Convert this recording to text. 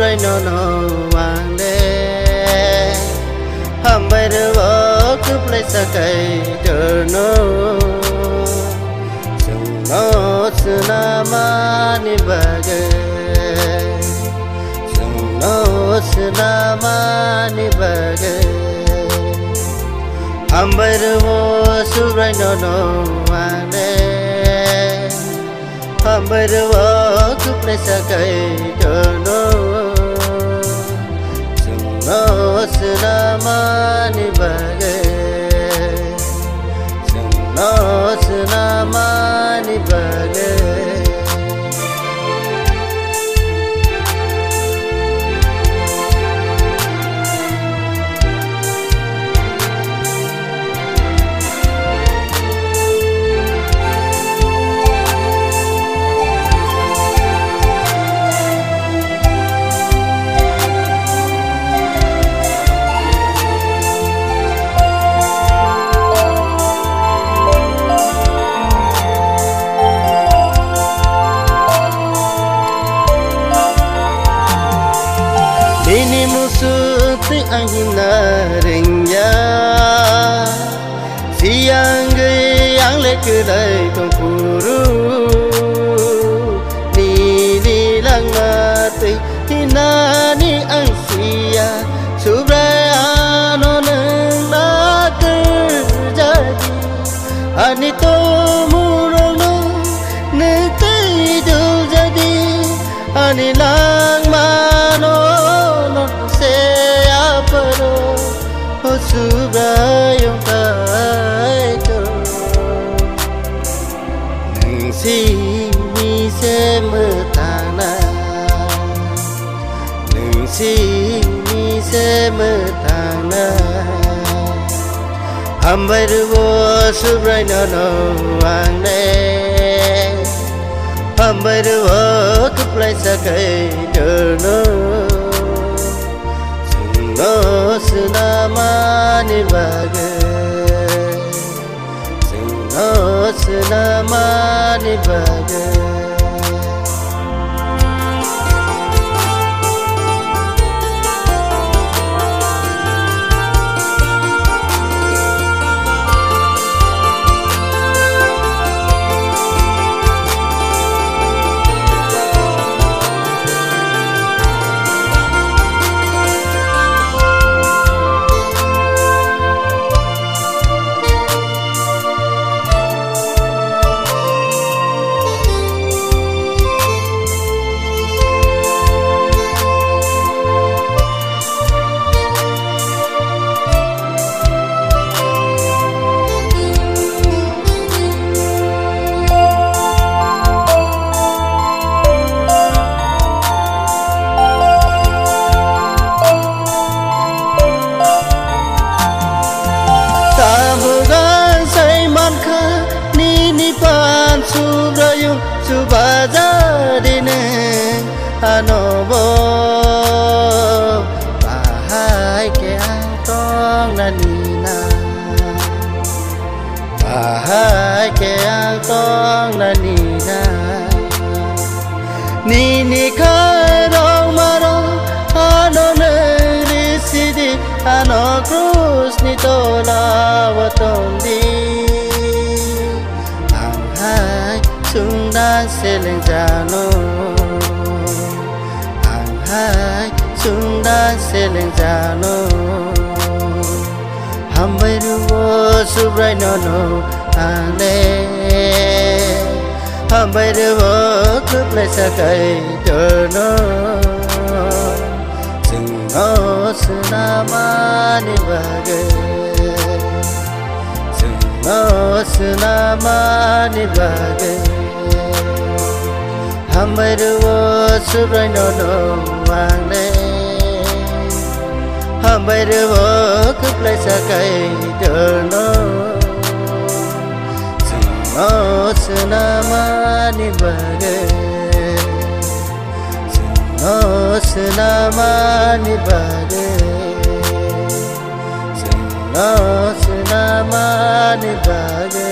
subray no wande hambai ro kuplai sakai no no sunama ni bage no sunama ni bage hambai ro subray no wande hambai ro kuplai sakai no no sunama ni bage no sunama ni bage ini musuh ti angina ringya siang yang lekelai kongpuru ni lang mati hinani ang siya subrayano nang terjadi ani to murono nagtay jadi ani lang mano subrayong tayo nang sini semetana nang sini semetana hambai ro subray no wande hambai ro kuplai sakai no no sunama ni bage no sunama ni bage subrayung subajadine anobo bahai ke antong nanina bahai ke antong nanina nini karong marong ano nerisidi ano krus ni tola watondi sundan seleng jano anghai sundan seleng jano hambai ro subray no ane hambai ro kuplai sakai no no sunama ni bage no sunama ni bage hambai ro subray no wande hambai ro kuplai sakai no no sunama ni bage no sunama ni bage no sunama ni bage